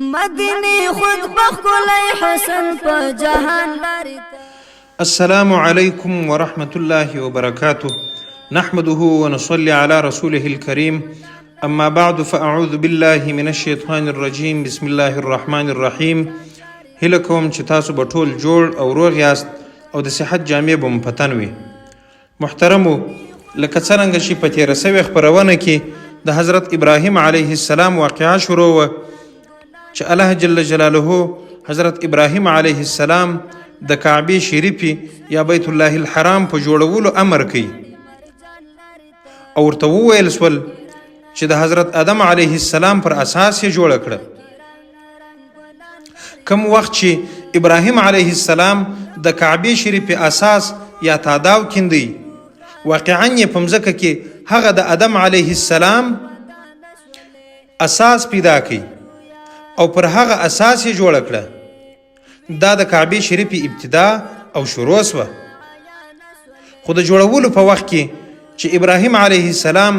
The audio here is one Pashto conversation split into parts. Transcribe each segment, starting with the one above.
مدینی خود بخلای حسن په جهان لري. السلام عليكم ورحمة الله وبركاته. نحمده ونصلي على رسوله الكريم. أما بعد فأعوذ بالله من الشيطان الرجيم. بسم الله الرحمن الرحيم. هیله کوم چې تاسو به ټول جوړ او روغ یاست او د صحت جامې به مو په تن وي. محترمو، لکه څرنګه چې په تېره سوې خپرونه کې د حضرت ابراهیم علیه السلام واقعه شروع وه چې الله جل جلاله حضرت ابراهیم علیه السلام د کعبې شریفې یا بیت الله الحرام په جوړولو امر کوي او ورته وویل سول چې د حضرت آدم علیه السلام پر اساس یې جوړه کړه. کم وخت چې ابراهیم علیه السلام د کعبې شریفې اساس یا تاداو کیندی، واقعا یې په مځکه کې هغه د آدم علیه السلام اساس پیدا کړي او پر هغه اساس یې جوړه کړه. دا د کعبې شریفې ابتدا او شروع سوه. خو د جوړولو په وخت کې چې ابراهیم علیه السلام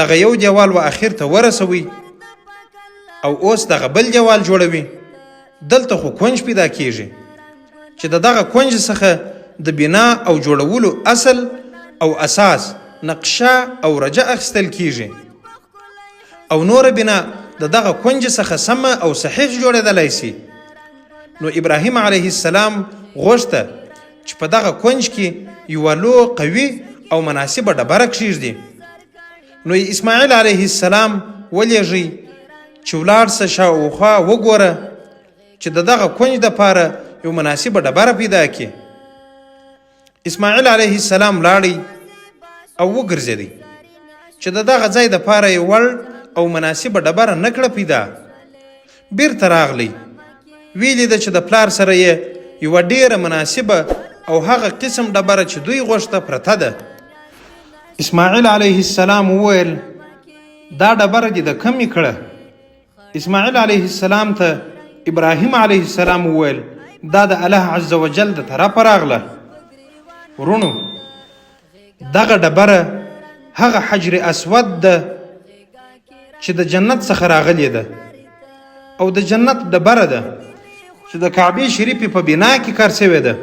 دغه یو دیوال و اخر ته ورسوي او اوس دغه بل دیوال جوړوي، دلته خو کونج پیدا کیږي چې د دغه کونج څخه د بنا او جوړولو اصل او اساس نقشه او رجع اخیستل کیږي او نور بنا د دغه کونج څخه سمه او صحیح جوړېدلی سي. نو ابراهیم علیه السلام غوښته چې په دغه کونج کې یوه لو قوي او مناسبه ډبره کښېږدي. نو اسماعیل علیه السلام ولیږئ چې ولاړ شه شاوخوا وګوره چې د دغه کونج دپاره یو مناسبه ډبره پیدا کړي. اسماعیل علیه السلام لاړی او وګرځېدی چې د دغه ځای دپاره یې وړ او مناسبه ډبره نکړه پیدا. بیرته راغلی، ویلې ده چې د پلار سره یې یوه ډیره مناسبه او هغه قسم ډبره چې دوی غوښته پرته ده. اسماعیل علیه السلام وویل دا ډبره دې د کمې کړه. اسماعیل علیه السلام ته ابراهیم علیه السلام وویل دا د الله عز وجل د طرفه راغله. ورونو، دغه ډبره هغه حجر اسود ده چې د جنت څخه راغلی ده او د جنت ډبره ده چې د کعبې شریفې په بنا کې کار شوې ده.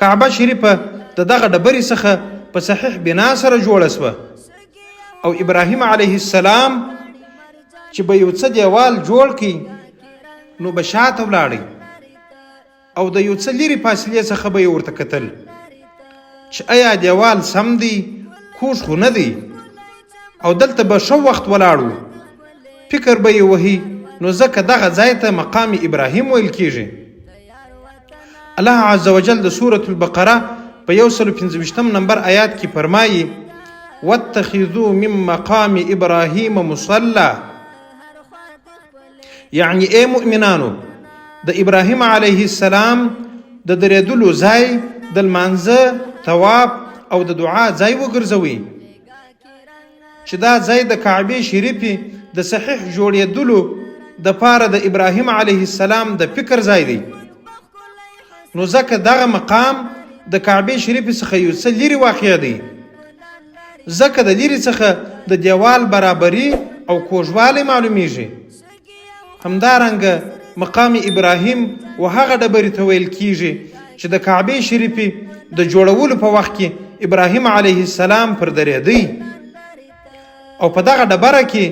کعبه شریفه د دغه ډبرې څخه په صحیح بنا سره جوړه سوه او ابراهیم علیه السلام چې به یو څه دیوال جوړ کړي نو به شاته ولاړی او د یو څه لرې فاصلې څخه به یې ورته کتل چې آیا دیوال سم دی، کوږ خو نه دی، او دلته به ښه وخت ولاړو. فکر به یې وهي، نو ځکه دغه ځای ته مقام ابراهیم ویل کیږي. الله عز وجل د سورة البقره په 155 نمبر آیات کې فرمایي واتخذوا من مقام ابراهیم مصلا، یعنی ای مؤمنانو د ابراهیم علیه السلام د درېدلو ځای د لمانځه، طواف او د دعا ځای وګرځوئ چې دا ځای د کعبې شریفې د صحیح جوړېدلو دپاره د ابراهیم علیه السلام د فکر ځای دی. نو ځکه دغه مقام د کعبې شریفې څخه یو څه لرې واقع دی، ځکه د لرې څخه د دیوال برابري او کوږوالی معلومیږي. همدارنګه مقام ابراهیم و هغه ډبرې ته ویل کیږي چې د کعبې شریفې د جوړولو په وخت کې ابراهیم علیه السلام پر درېدی او په دغه ډبره کې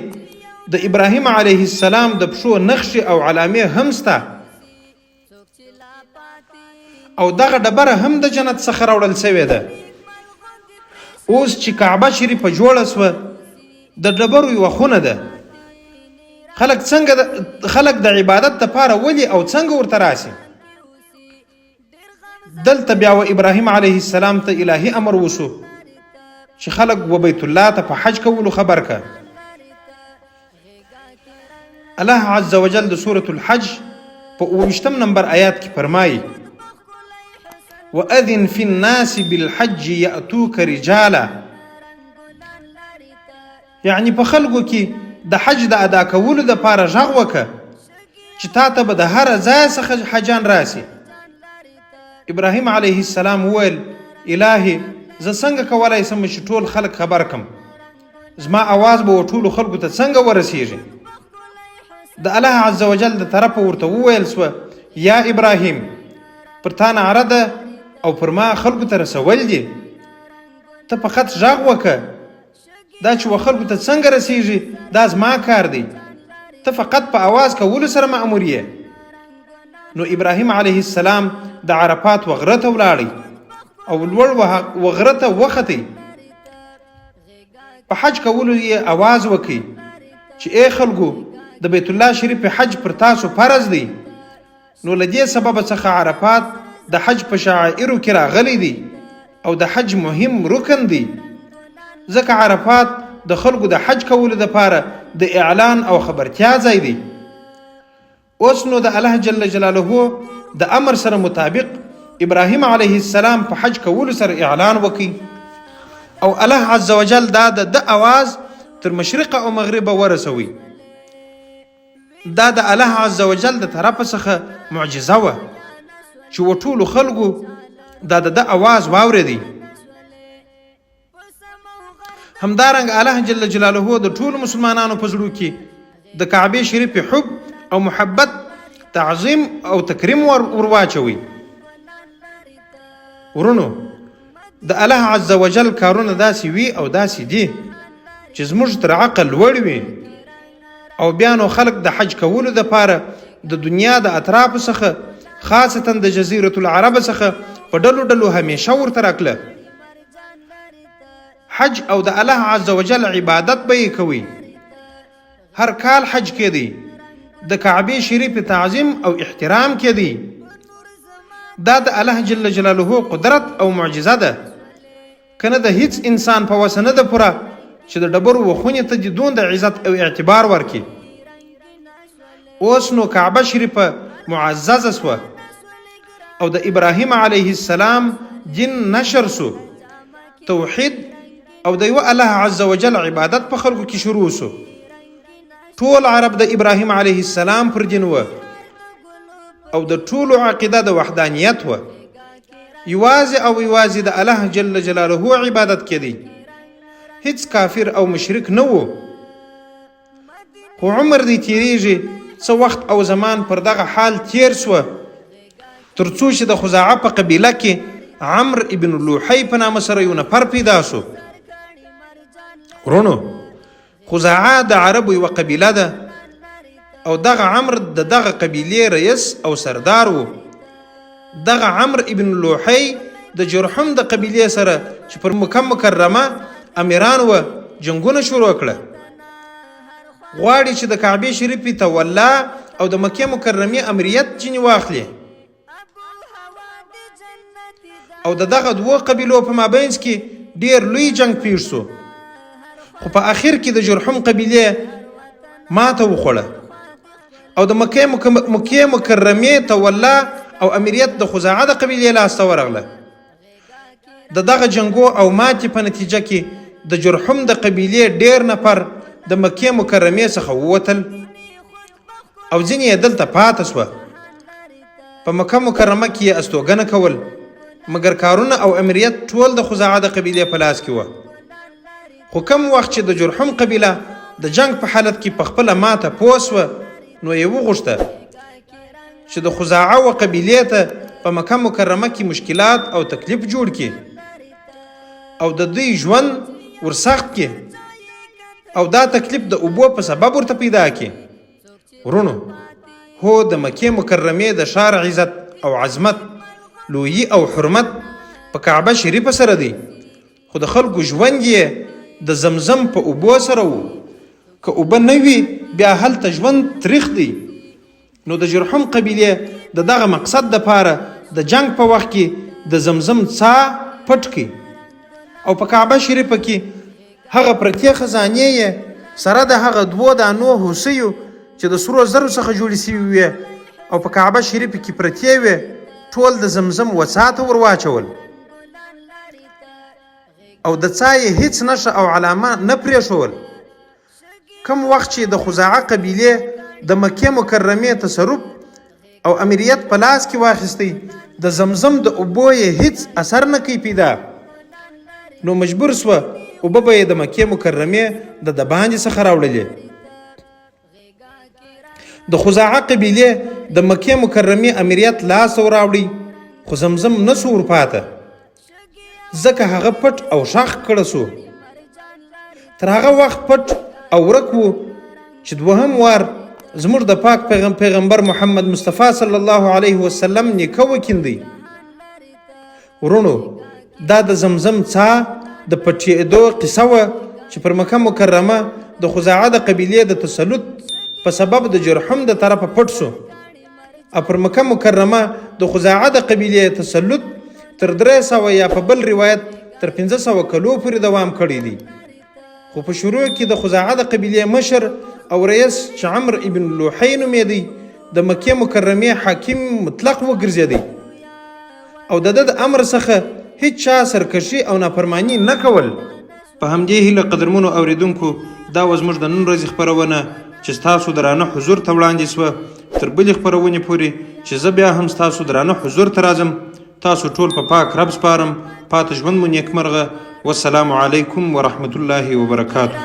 د ابراهیم علیه السلام د پښو نقشې او علامې هم سته او دغه ډبره هم د جنت څخه راوړل شوې ده. اوس چې کعبه شریفه جوړه سوه د ډبرو یوه خونه ده. خلک د عبادت دپاره ولي او څنګه ورته راسي؟ دلته بیا و ابراهیم علیه السلام ته الهي امر وشو چې خلک و بیت الله ته په حج کولو خبر که. الله عز وجل د سورة الحج په 28 نمبر آیات کې فرمایي وَأَذِنْ فِي النَّاسِ بِالْحَجِّ يَأْتُوكَ رِجَالًا، یعنی په خلکو کې د حج د ادا کولو دپاره غږ وکړه چې تا ته به د هر ځای څخه حجان راسي. ابراهیم علیه السلام وویل الهي زه څنګه کولی سم چې ټول خلک خبر کم؟ زما اواز به ټولو خلکو ته څنګه ورسیږي؟ د الله عز وجل د طرفه ورته وویل سوه یا ابراهیم پر تا نعره ده او پر ما خلکو ته رسول دي ته فقط غږ وکړه دا چې و خلکو ته څنګه رسیږي دا زما کار دی ته فقط په اواز کولو سره مأمور یې نو ابراهیم علیه السلام د عرفات وغره ته ولاړی او لوړ وغره ته وختې په حج کولو یې اواز وکړي چې ای خلکو د بیت الله شریف حج پر تاسو فرض دی نو له دې سببه څخه عرفات د حج په شعائرو کې راغلی دی او د حج مهم رکن دی ځکه عرفات د خلکو د حج کولو دپاره د اعلان او خبرتیا ځای دی اوس نو د الله جل جلاله د امر سره مطابق ابراهیم علیه السلام په حج کولو سره اعلان وکړي او الله عز وجل دا د اواز تر مشرق او مغرب ورسوي دا د الله عز وجل د طرفه څخه معجزه وه چې و ټولو خلکو دا د اواز واورېدی همدارنګه الله جل جلاله د ټولو مسلمانانو په زړو کې د کعبې شریف حب او محبت تعظیم او تکریم ورواچوي ورونو د الله عز وجل کارونه داسې وي او داسې دي چې زموږ تر عقل لوړ وي او بیا نو خلک د حج کولو دپاره د دنیا د اطرافو څخه خاصتا د جزیرة العرب څخه په ډلو ډلو همیشه ورته راکله حج او د الله عز وجل عبادت به یې کوي هر کال حج کېدی د کعبې شریف تعظیم او احترام کېدی دا د الله جل جلاله قدرت او معجزه ده کنه د هیڅ انسان په وسه نه ده پوره چې د ډبرو وخونې ته د دون د عزت او اعتبار ورکي اوس نو کعبه شریفه معززه سوه او د ابراهیم علیه السلام دین نشر سو توحید او د یوه الله عز وجل عبادت په خلکو کې شروع سو ټول عرب د ابراهیم علیه السلام پر دین وه او د ټولو عقیده د وحدانیت وه یوازې او یوازې د الله جل جلاله عبادت کېدی هیڅ کافر او مشرک نه و خو عمر دی تیریږي څه وخت او زمان پر دغه حال تیر سوه تر څو چې د خزاعه په قبیله کې عمرو ابن لوحی په نامه سره یو نفر پیدا سو ورونو خزاعه د عربو یوه قبیله ده او دغه عمرو د دغه قبیلې رئیس او سردار و دغه عمرو ابن لوحی د جرحم د قبیلې سره چې پر مکه مکرمه امیران و جنګونه شروع کړه غواړي چې د کعبې شریفې ته والله او د مکې مکرمې امریت ځینې واخلي او د دغه دوه قبیلو په مابینځ کې ډیر لوی جنګ پیښ سو خو په اخر کې د جرحم قبیلې ماته وخوړه او د مکې مکرمې ته والله او امریت د خزاعه د قبیلې لاسته ورغله د دغه جنګو او ماتې په نتیجه کې د جرحم د قبیلې ډیر نفر د مکې مکرمې څخه ووتل او ځینې یې دلته پاته سوه په مکه مکرمه کې یې استوګنه کول مګر کارونه او امریت ټول د خزاعه د قبیلې په لاس کې وه خو کم وخت چې د جرحم قبیله د جنگ په حالت کې په خپله ماته پوه سوه نو یې وغوښته چې د خزاعه و قبیلې ته په مکه مکرمه کې مشکلات او تکلیف جوړ کړي او د دوی ژوند ورسخت کړي او دا تکلیف د اوبو په سبب ورته پیدا کړي ورونو هو د مکې مکرمې د ښار عزت او عظمت لویي او حرمت په کعبه شریفه سره دی خو د خلکو ژوند یې د زمزم په اوبو سره و که اوبه نه وي بیا هلته ژوند تریخ دی نو د جرحم قبیلې د دغه مقصد دپاره د جنگ په وخت کې د زمزم څاه پټ کړي او په کعبه شریفه کې هغه پرتې خزانې یې سره د هغه دوو دانو هوسیو چې د سرو زرو څخه جوړې سوي وې او په کعبه شریفه کې پرتې وې ټول د زمزم وساته ور واچول او د څاه یې هیڅ نښه او علامه نه پرېښول کم وخت چې د خزاعه قبیلې د مکې مکرمې تصرف او امریت په لاس کې واخیستی د زمزم د اوبو یې هیڅ اثر نه کوي پیدا نو مجبور سوه اوبه به یې د مکې مکرمې د باندې څخه راوړلې د خزاعه قبیلې د مکې مکرمې امریت لاس وراوړي خو زمزم نه سو ورپاته ځکه هغه پټ او شاخ کړه سو تر هغه وخت پټ او ورک و چې دوهم وار زموږ د پاک پیغمبر محمد مصطفی صلی الله علیه وسلم نیکه وکیندي ورونو دا د زمزم څاه د پټېدو قصه وه چې پر مکه مکرمه د خزاعه د قبیلې د تسلط په سبب د جرحم د طرفه پټ سو او پر مکه مکرمه د خزاعه د قبیلې تسلط تر 300 یا په بل روایت تر 500 کلو پورې دوام کړی دی خو په شروع کې د خزاعه د قبیلې مشر او رئیس چې عمرو ابن لوحی نومېدی د مکې مکرمې حاکم مطلق وګرځېدی او د ده د امر څخه هیڅ چا سرکشي او نافرماني نه کول په همدې هیله قدرمنو اوریدونکو دا وه زموږ د نن ورځې خپرونه چې ستاسو درانه حضور ته وړاندې سوه تر بلې خپرونې پورې چې زه بیا هم ستاسو درانه حضور ته راځم تاسو ټول په پاک رب سپارم پاته ژوند مو نیکمرغه والسلام علیکم ورحمة الله وبرکاته